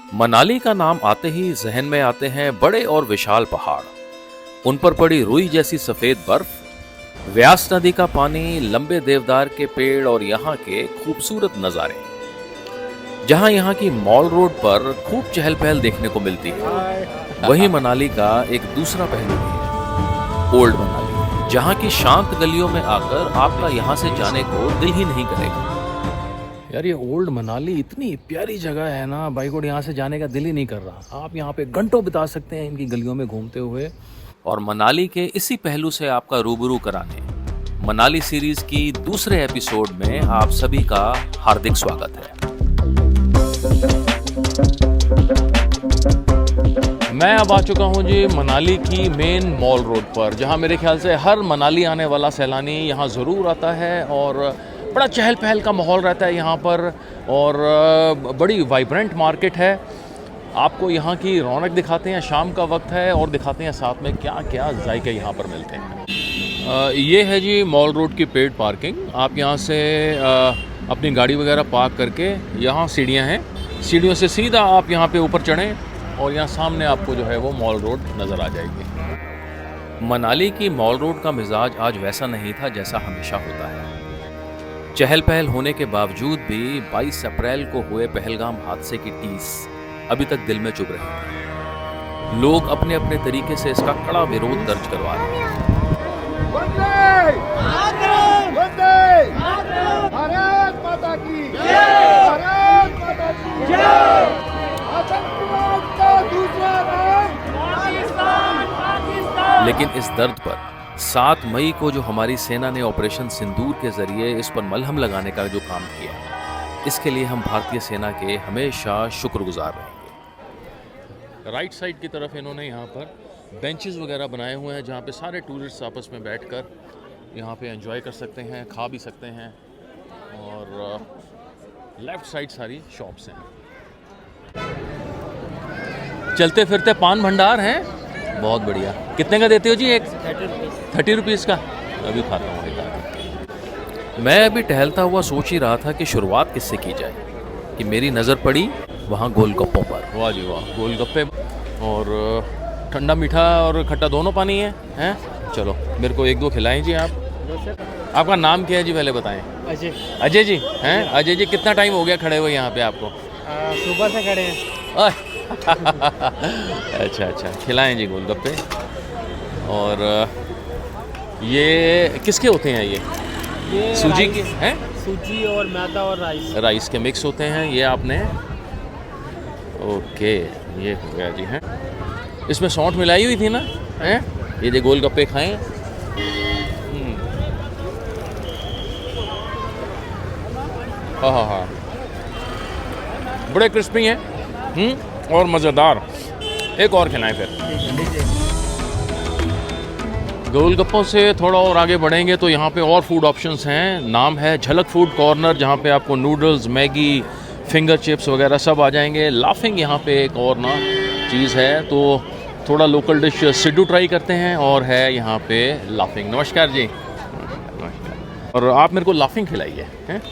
मनाली का नाम आते ही जहन में आते हैं बड़े और विशाल पहाड़, उन पर पड़ी रुई जैसी सफेद बर्फ, व्यास नदी का पानी, लंबे देवदार के पेड़ और यहाँ के खूबसूरत नज़ारे। जहाँ यहाँ की मॉल रोड पर खूब चहल पहल देखने को मिलती है, वहीं मनाली का एक दूसरा पहलू भी है, ओल्ड मनाली, जहाँ की शांत गलियों में आकर आपका यहाँ से जाने को दिल ही नहीं करेगा। यार ये ओल्ड मनाली इतनी प्यारी जगह है ना, बाई गॉड यहाँ से जाने का दिल ही नहीं कर रहा। आप यहाँ पे घंटों बिता सकते हैं इनकी गलियों में घूमते हुए। और मनाली के इसी पहलू से आपका रूबरू कराने मनाली सीरीज की दूसरे एपिसोड में आप सभी का हार्दिक स्वागत है। मैं अब आ चुका हूँ जी मनाली की मेन मॉल रोड पर, जहाँ मेरे ख्याल से हर मनाली आने वाला सैलानी यहाँ ज़रूर आता है और बड़ा चहल पहल का माहौल रहता है यहाँ पर और बड़ी वाइब्रेंट मार्केट है। आपको यहाँ की रौनक दिखाते हैं, शाम का वक्त है और दिखाते हैं साथ में क्या क्या जायके यहाँ पर मिलते हैं। ये है जी मॉल रोड की पेड पार्किंग। आप यहाँ से अपनी गाड़ी वगैरह पार्क करके, यहाँ सीढ़ियाँ हैं, सीढ़ियों से सीधा आप यहाँ पे ऊपर चढ़ें और यहाँ सामने आपको जो है वो मॉल रोड नज़र आ जाएगी। मनाली की मॉल रोड का मिजाज आज वैसा नहीं था जैसा हमेशा होता है। चहल पहल होने के बावजूद भी 22 अप्रैल को हुए पहलगाम हादसे की टीस अभी तक दिल में चुभ रही है। लोग अपने अपने तरीके से इसका कड़ा विरोध दर्ज करवा रहे हैं। भारत माता की जय, भारत माता की जय। आतंकवाद का दूसरा नाम पाकिस्तान। लेकिन इस दर्द पर 7 मई को जो हमारी सेना ने ऑपरेशन सिंदूर के जरिए इस पर मलहम लगाने का जो काम किया, इसके लिए हम भारतीय सेना के हमेशा शुक्रगुजार रहेंगे। राइट साइड की तरफ इन्होंने यहाँ पर बेंचेस वगैरह बनाए हुए हैं, जहाँ पे सारे टूरिस्ट आपस में बैठकर यहाँ पे एंजॉय कर सकते हैं, खा भी सकते हैं। और लेफ्ट साइड सारी शॉप्स हैं। चलते फिरते पान भंडार हैं, बहुत बढ़िया। कितने का देते हो जी? एक 30 रुपीज़ का। अभी खाता हूँ एक आधा। मैं अभी टहलता हुआ सोच ही रहा था कि शुरुआत किससे की जाए कि मेरी नज़र पड़ी वहाँ गोलगप्पों पर। वाह जी वाह, गोलगप्पे और ठंडा मीठा और खट्टा दोनों पानी है हैं? चलो मेरे को 1-2 खिलाएं जी आप। आपका नाम क्या है जी, पहले बताएं। अजय। अजय जी हैं? अजय जी, कितना टाइम हो गया खड़े हुए यहाँ पे आपको? सुबह से खड़े हैं। अच्छा, खिलाएं जी गोलगप्पे। और ये किसके होते हैं ये सूजी के हैं? सूजी और मैदा और राइस के मिक्स होते हैं। ये आपने ओके, ये हो गया जी हैं। इसमें सौंठ मिलाई हुई थी ना हैं? ये जो गोलगप्पे खाएं। हाँ, बड़े क्रिस्पी हैं और मज़ेदार। एक और खिलाएं फिर। गोलगप्पों से थोड़ा और आगे बढ़ेंगे तो यहाँ पे और फूड ऑप्शंस हैं। नाम है झलक फूड कॉर्नर, जहाँ पे आपको नूडल्स, मैगी, फिंगर चिप्स वगैरह सब आ जाएंगे। लाफिंग यहाँ पे एक और ना चीज़ है, तो थोड़ा लोकल डिश सिड्डू ट्राई करते हैं और है यहाँ पे लाफिंग। नमस्कार जी। नमस्कार। और आप मेरे को लाफिंग खिलाइए हैं?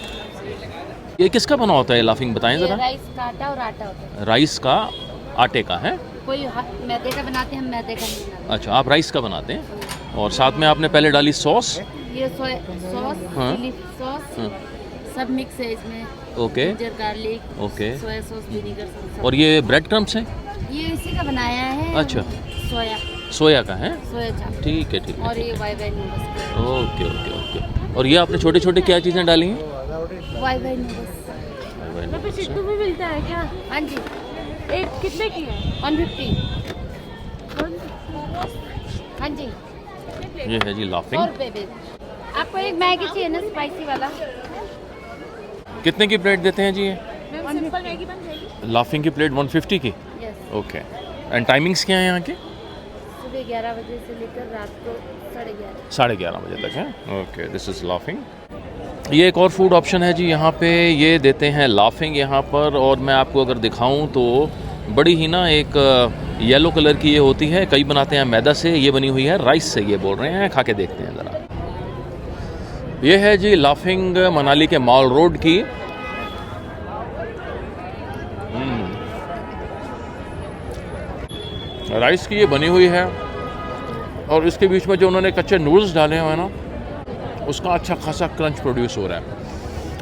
ये किसका बना होता है लाफिंग, बताएं ज़रा। राइस का आटा और आटा होता है। राइस का आटे का है? कोई मैदे का बनाते हैं, हम मैदे का नहीं बनाते। अच्छा, आप राइस का बनाते हैं। और साथ में आपने पहले डाली सॉस। ये सोया सॉस, हाँ। चिली सॉस, हाँ। सब मिक्स है इसमें। Okay ginger garlic, okay. Soya sauce, vinegar सब। और ये ब्रेड क्रम्स हैं? ये इसी का बनाया है। अच्छा। सोया सोया का है? चाप। ठीक है। और ये वाई नूडल्स। ओके। और ये आपने छोटे छोटे क्या चीज़ें डाली हैं? Y noodles. सिड्डू भी मिलता है क्या? हाँ जी, एक कितने की है? 150। हाँ जी, ये है जी 100 लाफिंग। रुपये बिल। आपको एक मैगी चाहिए ना, स्पाइसी वाला? कितने की प्लेट देते हैं जी ये? मैम सिंपल मैगी बन जाएगी। लाफिंग की प्लेट 150 की। यस। ओके। एंड टाइमिंग्स क्या है यहाँ के? सुबह 11 बजे से लेकर रात को 11:30। 11:30 बजे तक है। Okay, this is laughing. ये एक और फूड ऑप्शन है जी यहाँ पे, ये देते हैं लाफिंग यहाँ पर। और मैं आपको अगर दिखाऊं तो बड़ी ही ना एक येलो कलर की ये होती है। कई बनाते हैं मैदा से, ये बनी हुई है राइस से, ये बोल रहे हैं। खा के देखते हैं ज़रा। ये है जी लाफिंग मनाली के मॉल रोड की। राइस की ये बनी हुई है और इसके बीच में जो उन्होंने कच्चे नूडल्स डाले हुए हैं ना, उसका अच्छा खासा क्रंच प्रोड्यूस हो रहा है।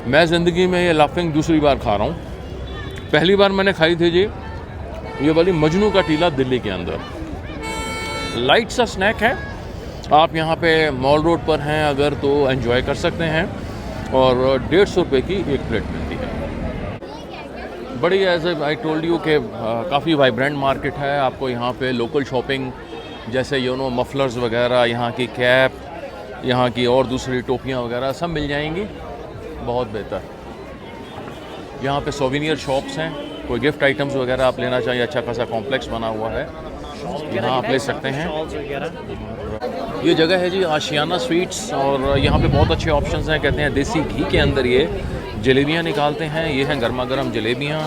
मैं ज़िंदगी में ये लाफिंग दूसरी बार खा रहा हूँ। पहली बार मैंने खाई थी जी ये वाली मजनू का टीला दिल्ली के अंदर। लाइट सा स्नैक है, आप यहाँ पे मॉल रोड पर हैं अगर तो एंजॉय कर सकते हैं और 150 रुपये की एक प्लेट मिलती है। बड़ी एज आई टोल्ड यू कि काफ़ी वाइब्रेंट मार्केट है। आपको यहाँ पे लोकल शॉपिंग जैसे मफलर्स वगैरह, यहाँ की कैप, यहाँ की और दूसरी टोपियाँ वगैरह सब मिल जाएंगी। बहुत बेहतर। यहाँ पे सोविनियर शॉप्स हैं, कोई गिफ्ट आइटम्स वगैरह आप लेना चाहिए, अच्छा खासा कॉम्प्लेक्स बना हुआ है, यहाँ आप ले सकते हैं। ये जगह है जी आशियाना स्वीट्स और यहाँ पे बहुत अच्छे ऑप्शंस हैं। कहते हैं देसी घी के अंदर ये जलेबियाँ निकालते हैं। ये हैं गर्मा गर्म जलेबियाँ,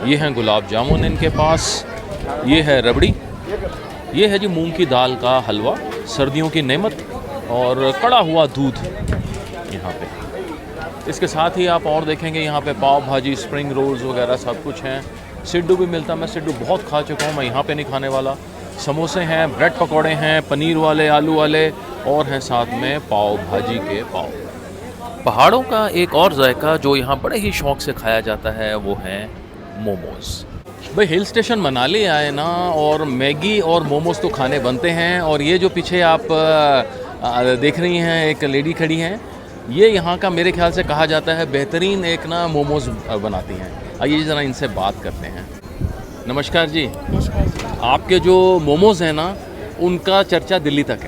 ये हैं गुलाब जामुन इनके पास, ये है रबड़ी, ये है जी मूंग की दाल का हलवा, सर्दियों की नेमत, और कड़ा हुआ दूध यहाँ पे। इसके साथ ही आप और देखेंगे यहाँ पे पाव भाजी, स्प्रिंग रोल्स वगैरह सब कुछ हैं। सिड्डू भी मिलता है, मैं सिड्डू बहुत खा चुका हूँ, मैं यहाँ पे नहीं खाने वाला। समोसे हैं, ब्रेड पकौड़े हैं, पनीर वाले, आलू वाले, और हैं साथ में पाव भाजी के पाव। पहाड़ों का एक और जायका जो यहाँ बड़े ही शौक से खाया जाता है वो है मोमोज। भाई हिल स्टेशन मनाली आए ना और मैगी और मोमोज तो खाने बनते हैं। और ये जो पीछे आप देख रही हैं एक लेडी खड़ी हैं, ये यहाँ का मेरे ख्याल से कहा जाता है बेहतरीन एक ना मोमोज बनाती हैं। आइए ज़रा इनसे बात करते हैं। नमस्कार जी। आपके जो मोमोज हैं ना उनका चर्चा दिल्ली तक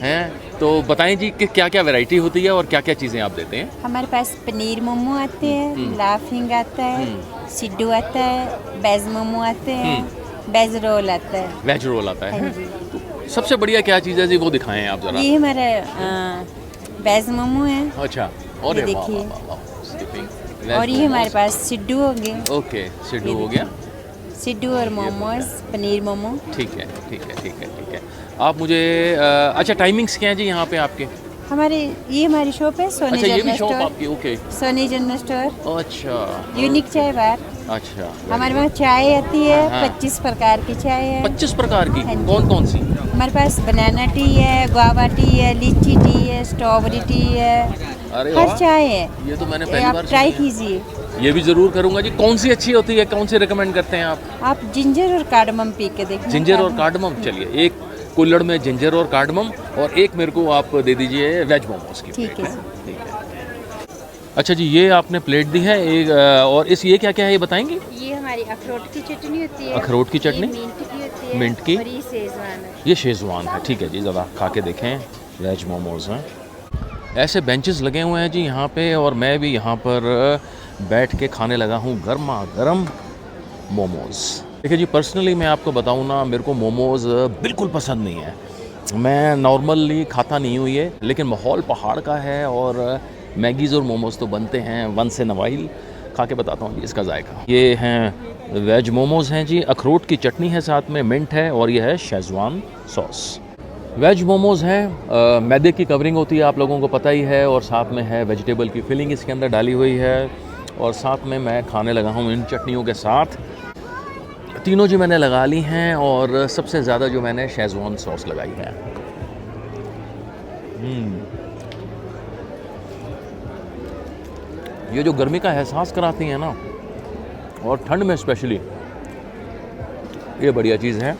है तो बताएं जी कि क्या क्या वैरायटी होती है और क्या क्या चीज़ें आप देते हैं। हमारे पास पनीर मोमो आते हैं, लाफिंग आता है, सिड्डू आता है, वेज मोमो आते हैं, वेज रोल आता है। वेज रोल आता है। हाँ जी। तो सबसे बढ़िया क्या चीज़ है जी वो दिखाएं आप ज़रा। ये हमारा वेज मोमो है। अच्छा, और ये देखिए। और ये हमारे पास सिड्डू हो गए। ओके, सिड्डू हो गया। सिड्डू और मोमोज, पनीर मोमो। ठीक है ठीक है ठीक है ठीक है। आप मुझे अच्छा टाइमिंग्स क्या है जी यहाँ पे आपके? ये हमारी शॉप है सोनी अच्छा, ये भी जनरल शॉप स्टोर। आपकी? Okay, Soni general store. अच्छा, यूनिक चाय बार। अच्छा। हमारे पास चाय आती है, हाँ। 25 प्रकार की चाय है। 25 प्रकार की? हाँ जी। कौन कौन सी? हमारे पास बनाना टी है, गुआवा टी है, लीची टी है, स्ट्रॉबेरी टी है, अरे हर वाह, चाय है। ये तो मैंने ये पहली आप बार ट्राई सुनी है। कीजिए। ये भी ज़रूर करूँगा जी। कौन सी अच्छी होती है, कौन सी रिकमेंड करते हैं आप? आप जिंजर और कार्डमम पी के देखिए। जिंजर और कार्डमम। चलिए, एक कुल्हड़ में जिंजर और कार्डमम और एक मेरे को आप दे दीजिए वेज मोमोज की ठीक प्लेट है। ठीक है। अच्छा जी, ये आपने प्लेट दी है एक और ये क्या क्या है ये बताएंगे? ये हमारी अखरोट की चटनी होती है। अखरोट की चटनी? ये मिंट की होती है। मिंट की? और ये शेजवान है। ये शेजवान है। ठीक है जी, ज़रा खा के देखें। वेज मोमोज हैं। ऐसे बेंचेस लगे हुए हैं जी यहाँ पे और मैं भी यहाँ पर बैठ के खाने लगा हूँ गर्मा गर्म मोमोज़। देखिए जी, पर्सनली मैं आपको बताऊँ ना, मेरे को मोमोज़ बिल्कुल पसंद नहीं है। मैं नॉर्मली खाता नहीं हूँ ये, लेकिन माहौल पहाड़ का है और मैगीज़ और मोमोज़ तो बनते हैं वंस इन अ वाइल। खा के बताता हूँ जी इसका जायका। ये हैं वेज मोमोज़ हैं जी, अखरोट की चटनी है, साथ में मिंट है और ये है शेजवान सॉस। वेज मोमोज़ हैं, मैदे की कवरिंग होती है, आप लोगों को पता ही है, और साथ में है वेजिटेबल की फिलिंग इसके अंदर डाली हुई है, और साथ में मैं खाने लगा हूँ इन चटनियों के साथ। तीनों जी मैंने लगा ली हैं और सबसे ज़्यादा जो मैंने शेजवान सॉस लगाई है। ये जो गर्मी का एहसास कराती हैं ना, और ठंड में स्पेशली, ये बढ़िया चीज़ है।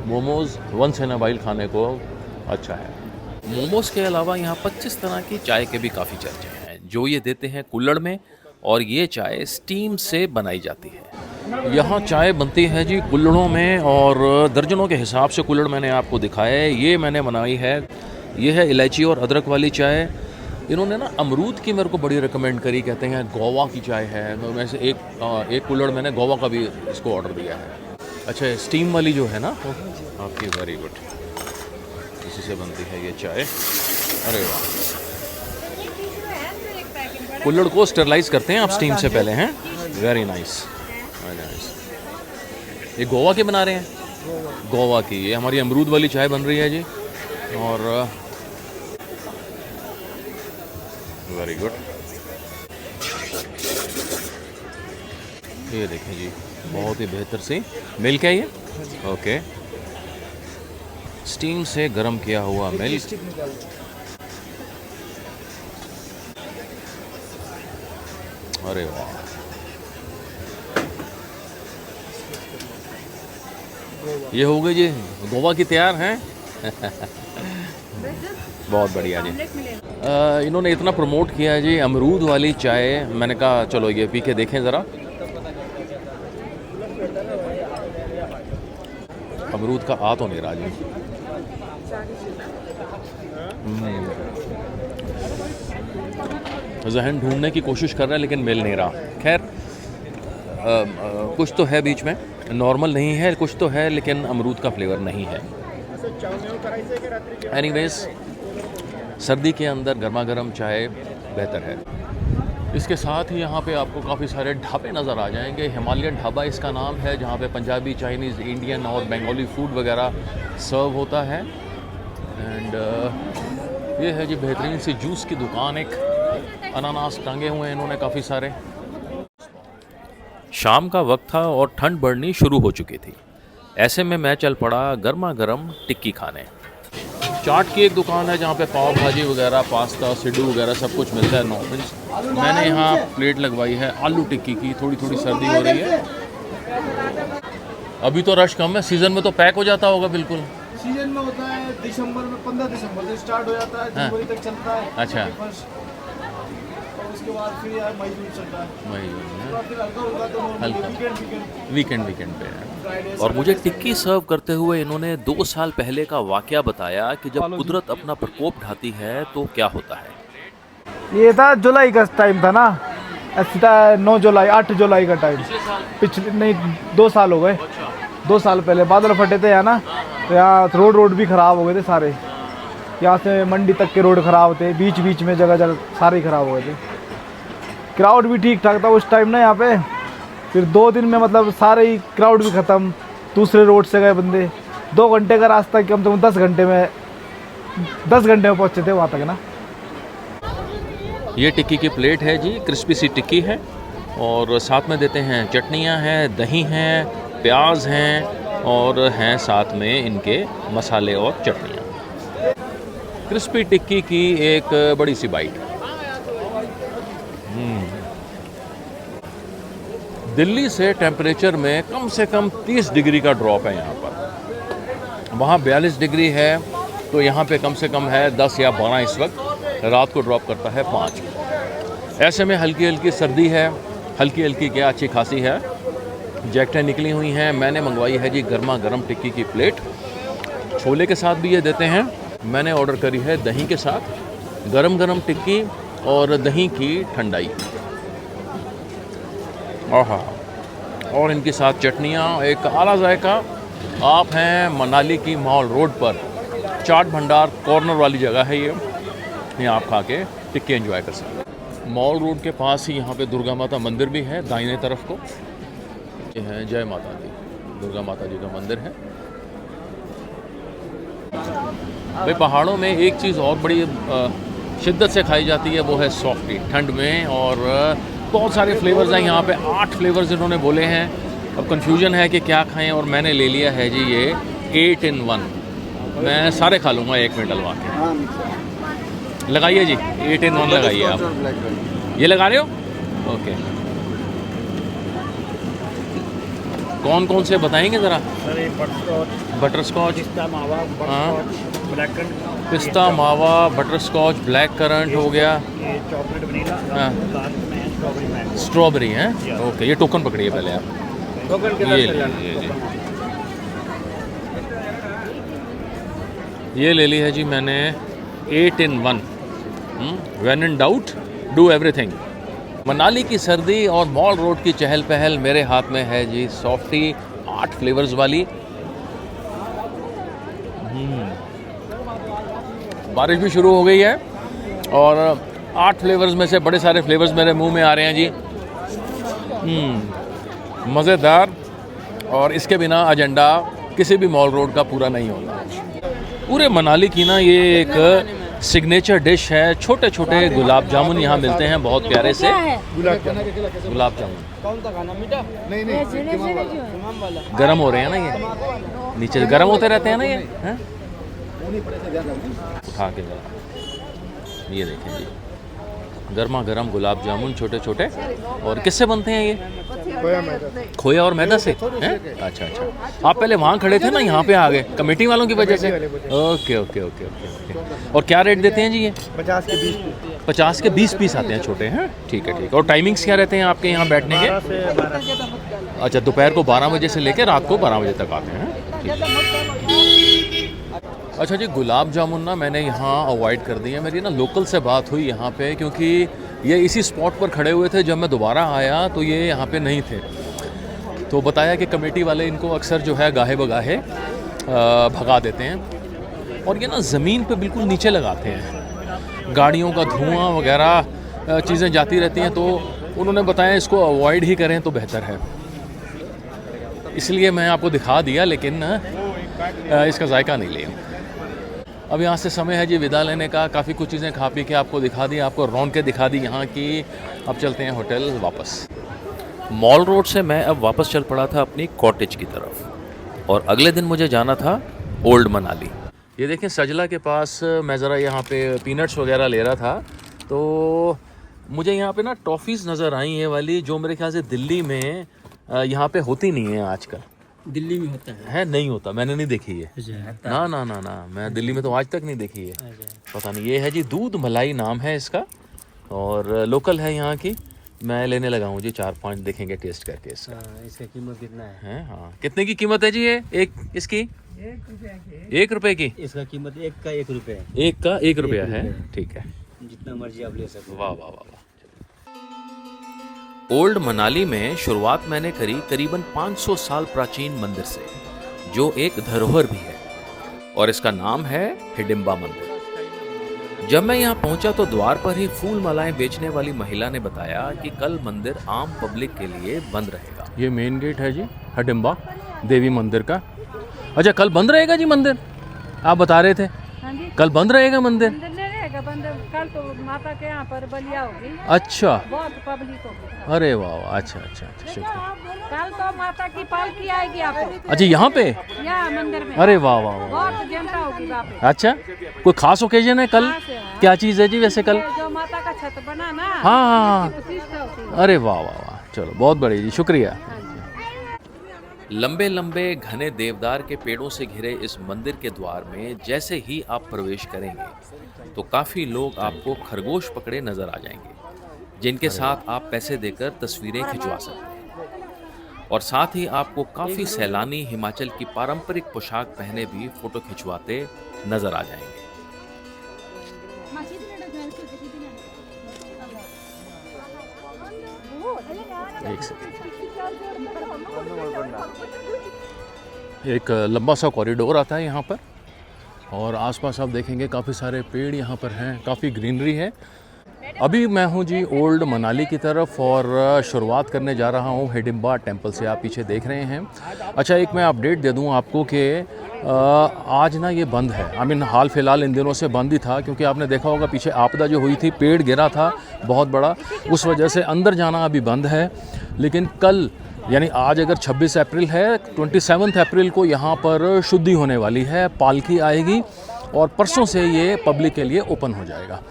Momos once in a while खाने को अच्छा है। मोमोज के अलावा यहाँ 25 तरह की चाय के भी काफ़ी चर्चे हैं जो ये देते हैं कुल्हड़ में, और ये चाय स्टीम से बनाई जाती है। यहाँ चाय बनती है जी कुल्हड़ों में, और दर्जनों के हिसाब से कुल्हड़ मैंने आपको दिखाया है। ये मैंने बनाई है, ये है इलायची और अदरक वाली चाय। इन्होंने ना अमरूद की मेरे को बड़ी रिकमेंड करी, कहते हैं गोवा की चाय है। तो वैसे एक कुल्हड़ मैंने गोवा का भी इसको ऑर्डर दिया है। अच्छा, स्टीम वाली जो है ना आपकी, वेरी गुड, इसी से बनती है ये चाय। अरे वाह, कुल्हड़ को स्टरलाइज करते हैं आप स्टीम से पहले, हैं? Very nice, very nice. ये गोवा के बना रहे हैं? गोवा की। ये हमारी अमरूद वाली चाय बन रही है जी, और वेरी गुड। ये देखें जी, बहुत ही बेहतर सी मिल्क है ये। ओके, स्टीम से गर्म किया हुआ मिल्क। अरे वाह, ये हो गई जी गोवा की तैयार हैं। बहुत बढ़िया जी। इन्होंने इतना प्रमोट किया है जी अमरूद वाली चाय, मैंने कहा चलो ये पी के देखें ज़रा। अमरूद का आ तो नहीं रहा जी। जहन ढूंढने की कोशिश कर रहा है लेकिन मिल नहीं रहा। खैर कुछ तो है बीच में, नॉर्मल नहीं है, कुछ तो है लेकिन अमरूद का फ्लेवर नहीं है। एनीवेज, सर्दी के अंदर गर्मा गर्म चाय बेहतर है। इसके साथ ही यहाँ पे आपको काफ़ी सारे ढाबे नज़र आ जाएंगे। हिमालयन ढाबा इसका नाम है, जहाँ पे पंजाबी, चाइनीज़, इंडियन और बंगाली फूड वगैरह सर्व होता है। एंड ये है जी बेहतरीन सी जूस की दुकान, एक अनानास टांगे हुए हैं इन्होंने काफ़ी सारे। शाम का वक्त था और ठंड बढ़नी शुरू हो चुकी थी। ऐसे में मैं चल पड़ा गर्मा गर्म टिक्की खाने। चाट की एक दुकान है जहाँ पे पाव भाजी वगैरह, पास्ता, सिड्डू वगैरह सब कुछ मिलता है नॉन-वेज। मैंने यहाँ प्लेट लगवाई है आलू टिक्की की। थोड़ी थोड़ी सर्दी हो रही है, अभी तो रश कम है, सीज़न में तो पैक हो जाता होगा बिल्कुल। सीजन में होता है दिसंबर में, 15 दिसंबर से स्टार्ट हो जाता है, जनवरी तक चलता है। अच्छा, और उसके बाद फिर यार मई जून चलता है। वही फिर हल्का होगा तो हल्का वीकेंड पे है। और मुझे टिक्की सर्व करते हुए इन्होंने 2 साल पहले का वाकया बताया कि जब कुदरत अपना प्रकोप ढाती है तो क्या होता है। ये था जुलाई का टाइम था ना, ऐसा था 9 जुलाई 8 जुलाई का टाइम। पिछले नहीं 2 साल हो गए। 2 साल पहले बादल फटे थे यहाँ ना, तो यहाँ रोड भी ख़राब हो गए थे सारे। यहाँ से मंडी तक के रोड ख़राब थे, बीच बीच में जगह जगह सारे ख़राब हो गए थे। क्राउड भी ठीक ठाक था उस टाइम ना यहाँ पे। फिर 2 दिन में मतलब सारे ही क्राउड भी ख़त्म, दूसरे रोड से गए बंदे। 2 घंटे का रास्ता कम से कम 10 घंटे में पहुँचे थे वहाँ तक ना। ये टिक्की की प्लेट है जी, क्रिस्पी सी टिक्की है और साथ में देते हैं चटनियाँ हैं, दही हैं, प्याज हैं और हैं साथ में इनके मसाले और चटनियाँ। क्रिस्पी टिक्की की एक बड़ी सी बाइट। दिल्ली से टेम्परेचर में कम से कम 30 डिग्री का ड्रॉप है यहाँ पर। वहाँ 42 डिग्री है, तो यहाँ पे कम से कम है 10 या 12 इस वक्त। रात को ड्रॉप करता है 5। ऐसे में हल्की हल्की सर्दी है, हल्की हल्की क्या अच्छी खासी है। जैकेटें निकली हुई हैं। मैंने मंगवाई है जी गर्मा गर्म टिक्की की प्लेट। छोले के साथ भी ये देते हैं। मैंने ऑर्डर करी है दही के साथ, गरम गरम टिक्की और दही की ठंडाई। आहा, और इनके साथ चटनियाँ, एक आला जायका। आप हैं मनाली की मॉल रोड पर, चाट भंडार कॉर्नर वाली जगह है ये। यहाँ आप खा के टिक्की एंजॉय कर सकते हैं। मॉल रोड के पास ही यहाँ पे दुर्गा माता मंदिर भी है, दाहिने तरफ को। ये है जय माता दी, दुर्गा माता जी का मंदिर है। भाई पहाड़ों में एक चीज़ और बड़ी शिद्दत से खाई जाती है, वो है सॉफ्टी ठंड में। और बहुत सारे फ्लेवर्स हैं यहाँ पे, 8 फ्लेवर्स इन्होंने बोले हैं। अब कन्फ्यूजन है कि क्या खाएं, और मैंने ले लिया है जी ये 8 in 1। मैं सारे खा लूँगा 1 मिनट डलवा के। लगाइए जी 8 in 1 लगाइए आप। ये लगा रहे हो? ओके। कौन कौन से बताएंगे ज़रा? बटर स्कॉच, पिस्ता मावा, बटर स्कॉच, ब्लैक करंट हो गया, स्ट्रॉबेरी है। ओके, ये टोकन पकड़िए पहले आप। ये ले ली है जी मैंने 8 in 1। When in doubt do everything. Manali की सर्दी और मॉल रोड की चहल पहल, मेरे हाथ में है जी सॉफ्टी 8 फ्लेवर्स वाली। बारिश भी शुरू हो गई है और 8 फ्लेवर्स में से बड़े सारे फ्लेवर्स मेरे मुंह में आ रहे हैं जी। मज़ेदार। और इसके बिना एजेंडा किसी भी मॉल रोड का पूरा नहीं होगा। पूरे मनाली की ना ये एक सिग्नेचर डिश है, छोटे छोटे गुलाब जामुन यहाँ मिलते हैं, बहुत प्यारे से गुलाब जामुन। गरम हो रहे हैं ना ये, नीचे गरम होते रहते हैं ना ये, हैं? उठा के जरा ये देखें जी, गर्मा गर्म गुलाब जामुन छोटे छोटे। और किससे बनते हैं ये? खोया और मैदा से हैं? अच्छा अच्छा, आप पहले वहाँ खड़े थे ना, यहाँ पे आ गए कमेटी वालों की वजह से। Okay okay okay okay. और क्या रेट देते हैं जी ये? 50 के 20 पीस। 50 के 20 पीस आते हैं छोटे हैं, ठीक है ठीक है। और टाइमिंग्स क्या रहते हैं आपके यहाँ बैठने के? अच्छा, दोपहर को 12 बजे से लेकर रात को 12 बजे तक आते हैं, ठीक है। अच्छा जी, गुलाब जामुन ना मैंने यहाँ अवॉइड कर दिए। मेरी ना लोकल से बात हुई यहाँ पे, क्योंकि ये इसी स्पॉट पर खड़े हुए थे जब मैं दोबारा आया तो ये यहाँ पे नहीं थे। तो बताया कि कमेटी वाले इनको अक्सर जो है गाहे बगाहे भगा देते हैं, और ये ना ज़मीन पे बिल्कुल नीचे लगाते हैं, गाड़ियों का धुआं वगैरह चीज़ें जाती रहती हैं। तो उन्होंने बताया इसको अवॉइड ही करें तो बेहतर है, इसलिए मैं आपको दिखा दिया, लेकिन इसका जायका नहीं लिया। अब यहाँ से समय है जी विदा लेने का। काफ़ी कुछ चीज़ें खा पी के आपको दिखा दी, आपको रौनकें दिखा दी यहाँ की। अब चलते हैं होटल वापस। मॉल रोड से मैं अब वापस चल पड़ा था अपनी कॉटेज की तरफ, और अगले दिन मुझे जाना था ओल्ड मनाली। ये देखें सजला के पास मैं ज़रा यहाँ पे पीनट्स वगैरह ले रहा था, तो मुझे यहाँ पे ना टॉफ़ीज़ नज़र आई ये वाली, जो मेरे ख्याल से दिल्ली में यहाँ पे होती नहीं है आजकल। दिल्ली में होता है? नहीं होता, मैंने नहीं देखी है। ना ना ना ना, मैं दिल्ली में तो आज तक नहीं देखी है, पता नहीं। ये है जी दूध मलाई नाम है इसका, और लोकल है यहाँ की। मैं लेने लगा हूँ जी, 4-5 देखेंगे टेस्ट करके इसका। इसका कीमत कितना है? हाँ, कितने की कीमत है जी ये एक इसकी? 1 रुपए की। इसका कीमत एक का 1 रुपये है। एक का 1 रुपया है, ठीक है। जितना मर्जी आप ले सकते। वाह वाह वाह वाह। ओल्ड मनाली में शुरुआत मैंने करी करीबन 500 साल प्राचीन मंदिर से, जो एक धरोहर भी है, और इसका नाम है हिडिंबा मंदिर। जब मैं यहाँ पहुंचा तो द्वार पर ही फूल मालाएं बेचने वाली महिला ने बताया कि कल मंदिर आम पब्लिक के लिए बंद रहेगा। ये मेन गेट है जी हिडिंबा देवी मंदिर का। अच्छा, कल बंद रहेगा जी मंदिर? आप बता रहे थे कल बंद रहेगा मंदिर? बंद कल तो माता के यहाँ पर बलिया होगी। अच्छा, बहुत पब्लिक होगी। अरे वाह वाह, अच्छा अच्छा अच्छा, शुक्रिया। कल तो माता की पालकी आएगी आपको। अच्छा, यहाँ पे? यहाँ मंदिर में। अरे वाह वाह वाह, बहुत जनता होगी वहाँ पे। अच्छा, कोई खास ओकेजन है कल? क्या चीज़ है जी वैसे कल? जो माता का छत बना ना। हाँ, प्रतिष्ठा होती है। अरे वाह वाह वाह, चलो बहुत बढ़िया जी, शुक्रिया। लंबे लंबे घने देवदार के पेड़ों से घिरे इस मंदिर के द्वार में जैसे ही आप प्रवेश करेंगे तो काफी लोग आपको खरगोश पकड़े नजर आ जाएंगे, जिनके साथ आप पैसे देकर तस्वीरें खिंचवा सकते हैं। और साथ ही आपको काफी सैलानी हिमाचल की पारंपरिक पोशाक पहने भी फोटो खिंचवाते नजर आ जाएंगे। एक लंबा सा कॉरिडोर आता है यहाँ पर, और आसपास आप देखेंगे काफ़ी सारे पेड़ यहाँ पर हैं, काफ़ी ग्रीनरी है। अभी मैं हूँ जी ओल्ड मनाली की तरफ, और शुरुआत करने जा रहा हूँ हिडिंबा टेम्पल से। आप पीछे देख रहे हैं। अच्छा, एक मैं अपडेट दे दूँ आपको कि आज ना ये बंद है। हाल फिलहाल इन दिनों से बंद ही था, क्योंकि आपने देखा होगा पीछे आपदा जो हुई थी, पेड़ गिरा था बहुत बड़ा, उस वजह से अंदर जाना अभी बंद है। लेकिन कल यानी आज अगर 26 अप्रैल है, 27 अप्रैल को यहाँ पर शुद्धि होने वाली है, पालकी आएगी, और परसों से ये पब्लिक के लिए ओपन हो जाएगा।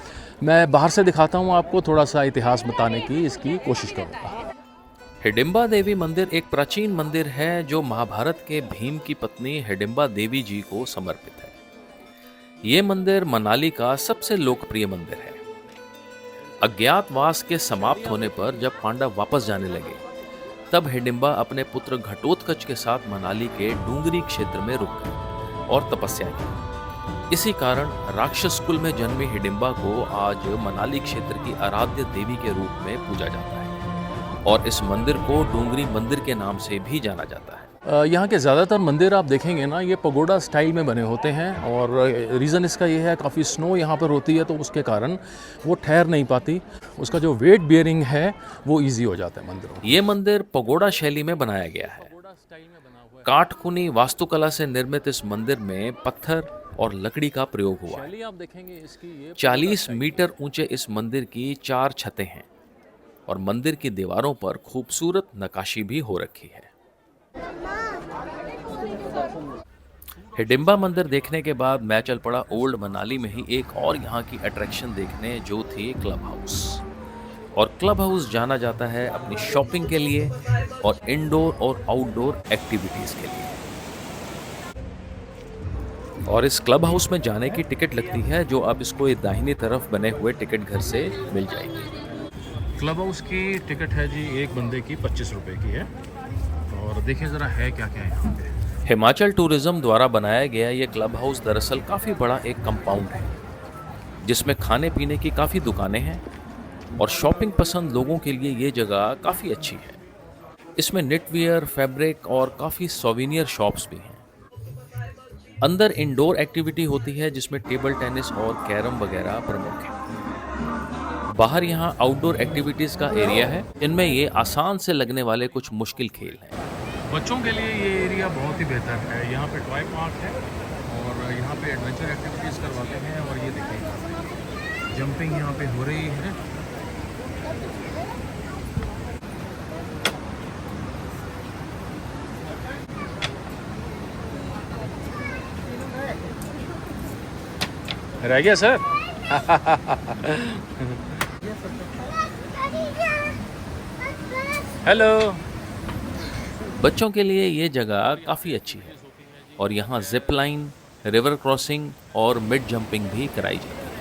मैं बाहर से दिखाता हूँ आपको, थोड़ा सा इतिहास बताने की इसकी कोशिश करूँगा। हिडिंबा देवी मंदिर एक प्राचीन मंदिर है जो महाभारत के भीम की पत्नी हिडिंबा देवी जी को समर्पित है। ये मंदिर मनाली का सबसे लोकप्रिय मंदिर है। अज्ञातवास के समाप्त होने पर जब पांडव वापस जाने लगे, तब हिडिंबा अपने पुत्र घटोत्कच के साथ मनाली के डूंगरी क्षेत्र में रुक गए और तपस्या की। इसी कारण राक्षस कुल में जन्मी हिडिंबा को आज मनाली क्षेत्र की आराध्य देवी के रूप में पूजा जाता है, और इस मंदिर को डूंगरी मंदिर के नाम से भी जाना जाता है। यहाँ के ज़्यादातर मंदिर आप देखेंगे ना, ये पगोडा स्टाइल में बने होते हैं, और रीज़न इसका ये है काफ़ी स्नो यहाँ पर होती है, तो उसके कारण वो ठहर नहीं पाती। उसका जो वेट बियरिंग है वो इजी हो जाता है मंदिरों। ये मंदिर पगोडा शैली में बनाया गया है। काठकुनी वास्तुकला से निर्मित इस मंदिर में पत्थर, और लकड़ी का प्रयोग हुआ है। शैली आप देखेंगे इसकी ये 40 मीटर ऊंचे इस मंदिर की 4 छतें हैं और मंदिर की दीवारों पर खूबसूरत नक्काशी भी हो रखी है। हिडिंबा मंदिर देखने के बाद मैं चल पड़ा ओल्ड मनाली में ही एक और यहाँ की अट्रैक्शन देखने, जो थी क्लब हाउस। और क्लब हाउस जाना जाता है अपनी शॉपिंग के लिए और इंडोर और आउटडोर एक्टिविटीज के लिए। और इस क्लब हाउस में जाने की टिकट लगती है, जो आप इसको दाहिनी तरफ बने हुए टिकट घर से मिल जाएगी। क्लब हाउस की टिकट है जी एक बंदे की 25 रुपए की है। और देखिए ज़रा है क्या क्या है यहाँ पे। हिमाचल टूरिज्म द्वारा बनाया गया ये क्लब हाउस दरअसल काफ़ी बड़ा एक कंपाउंड है, जिसमें खाने पीने की काफ़ी दुकानें हैं और शॉपिंग पसंद लोगों के लिए ये जगह काफ़ी अच्छी है। इसमें निटवियर, फैब्रिक और काफ़ी सोवेनियर शॉप्स भी हैं। अंदर इंडोर एक्टिविटी होती है जिसमें टेबल टेनिस और कैरम वगैरह प्रमुख है। बाहर यहाँ आउटडोर एक्टिविटीज़ का एरिया है, इनमें ये आसान से लगने वाले कुछ मुश्किल खेल हैं। बच्चों के लिए ये एरिया बहुत ही बेहतर है। यहाँ पे टॉय पार्क है और यहाँ पे एडवेंचर एक्टिविटीज़ करवाते हैं। और ये देखिए जंपिंग यहाँ पे हो रही है। रह गया सर। हेलो। बच्चों के लिए ये जगह काफ़ी अच्छी है और यहाँ जिप लाइन, रिवर क्रॉसिंग और मिड जंपिंग भी कराई जाती है।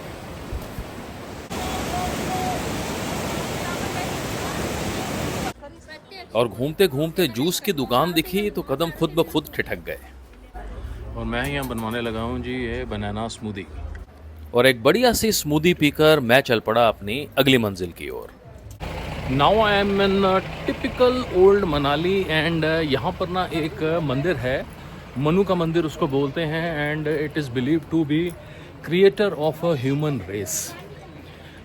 और घूमते घूमते जूस की दुकान दिखी तो कदम खुद ब खुद ठिठक गए। और मैं यहाँ बनवाने लगा हूँ जी ये बनाना स्मूदी। और एक बढ़िया सी स्मूदी पीकर मैं चल पड़ा अपनी अगली मंजिल की ओर। Now I am in typical old Manali and यहाँ पर ना एक मंदिर है, मनु का मंदिर उसको बोलते हैं। And it is believe to be creator of a human race.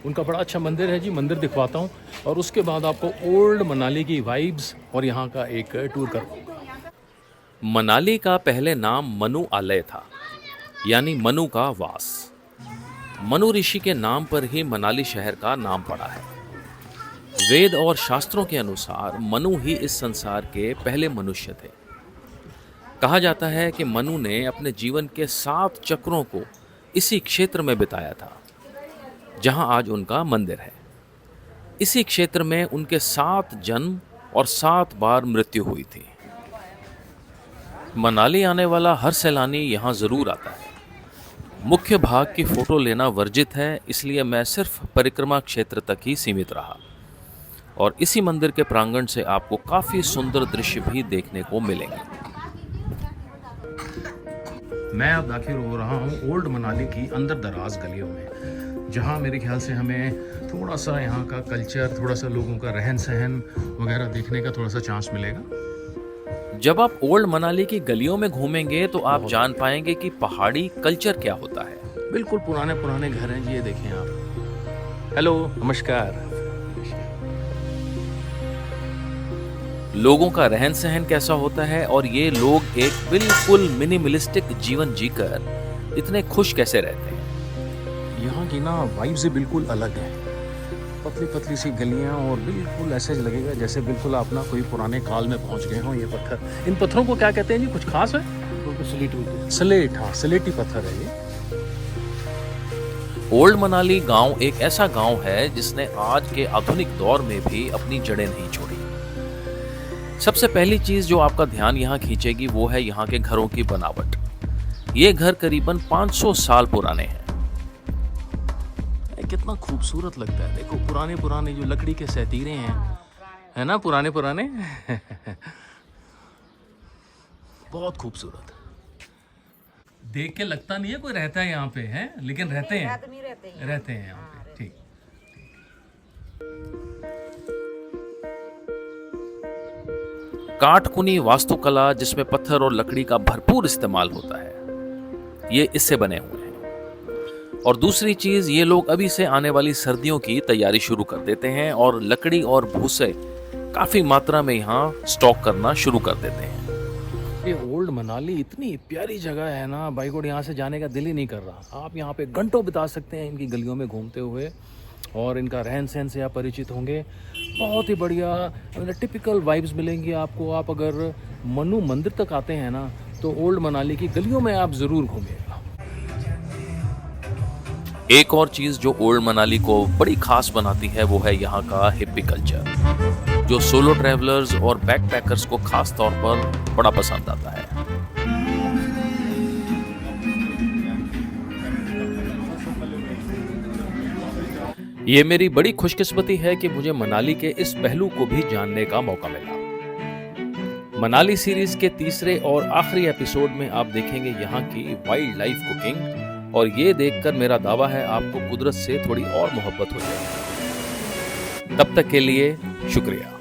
उनका बड़ा अच्छा मंदिर है जी, मंदिर दिखवाता हूँ और उसके बाद आपको ओल्ड मनाली की वाइब्स और यहाँ का एक टूर करवाऊँगा। मनाली का पहले नाम मनु आलय था, यानी मनु का वास। मनु ऋषि के नाम पर ही मनाली शहर का नाम पड़ा है। वेद और शास्त्रों के अनुसार मनु ही इस संसार के पहले मनुष्य थे। कहा जाता है कि मनु ने अपने जीवन के 7 चक्रों को इसी क्षेत्र में बिताया था, जहां आज उनका मंदिर है। इसी क्षेत्र में उनके 7 जन्म और 7 बार मृत्यु हुई थी। मनाली आने वाला हर सैलानी यहाँ ज़रूर आता है। मुख्य भाग की फ़ोटो लेना वर्जित है, इसलिए मैं सिर्फ परिक्रमा क्षेत्र तक ही सीमित रहा। और इसी मंदिर के प्रांगण से आपको काफ़ी सुंदर दृश्य भी देखने को मिलेंगे। मैं अब दाखिल हो रहा हूँ ओल्ड मनाली की अंदर दराज गलियों में, जहाँ मेरे ख्याल से हमें थोड़ा सा यहाँ का कल्चर, थोड़ा सा लोगों का रहन सहन वगैरह देखने का थोड़ा सा चांस मिलेगा। जब आप ओल्ड मनाली की गलियों में घूमेंगे तो आप जान पाएंगे कि पहाड़ी कल्चर क्या होता है। बिल्कुल पुराने पुराने घर हैं जी, ये देखें आप। हेलो, नमस्कार। लोगों का रहन सहन कैसा होता है और ये लोग एक बिल्कुल मिनिमलिस्टिक जीवन जीकर इतने खुश कैसे रहते हैं। यहाँ की ना वाइब्स बिल्कुल अलग है। पतली पतली सी गलियाँ और बिल्कुल ऐसे लगेगा जैसे बिल्कुल आप ना कोई पुराने काल में पहुँच गए हों। ये पत्थर, इन पत्थरों को क्या कहते हैं जी, कुछ खास है? स्लेट। हाँ, स्लेटी पत्थर है ये। ओल्ड मनाली गांव एक ऐसा गांव है जिसने आज के आधुनिक दौर में भी अपनी जड़ें नहीं छोड़ी। सबसे पहली चीज जो आपका ध्यान यहाँ खींचेगी वो है यहाँ के घरों की बनावट। ये घर करीबन 500 साल पुराने हैं। कितना खूबसूरत लगता है, देखो पुराने पुराने जो लकड़ी के सतीरे हैं, है ना, पुराने पुराने। बहुत खूबसूरत। देख के लगता नहीं है कोई रहता है यहाँ पे, है, लेकिन रहते हैं, रहते हैं यहाँ पे। ठीक। काटकुनी वास्तुकला जिसमें पत्थर और लकड़ी का भरपूर इस्तेमाल होता है, ये इससे बने हुए हैं। और दूसरी चीज, ये लोग अभी से आने वाली सर्दियों की तैयारी शुरू कर देते हैं और लकड़ी और भूसे काफी मात्रा में यहाँ स्टॉक करना शुरू कर देते हैं। ये ओल्ड मनाली इतनी प्यारी जगह है ना, बाई गॉड यहाँ से जाने का दिल ही नहीं कर रहा। आप यहाँ पे घंटों बिता सकते हैं इनकी गलियों में घूमते हुए और इनका रहन सहन से आप परिचित होंगे। बहुत ही बढ़िया टिपिकल वाइब्स मिलेंगी आपको। आप अगर मनु मंदिर तक आते हैं ना तो ओल्ड मनाली की गलियों में आप ज़रूर घूमिएगा। एक और चीज जो ओल्ड मनाली को बड़ी खास बनाती है वो है यहाँ का हिप्पी कल्चर, जो सोलो ट्रैवलर्स और बैकपैकर्स को खास तौर पर बड़ा पसंद आता है। ये मेरी बड़ी खुशकिस्मती है कि मुझे मनाली के इस पहलू को भी जानने का मौका मिला। मनाली सीरीज के तीसरे और आखिरी एपिसोड में आप देखेंगे यहाँ की वाइल्ड लाइफ कुकिंग, और ये देखकर मेरा दावा है आपको कुदरत से थोड़ी और मोहब्बत हो जाएगी। तब तक के लिए शुक्रिया।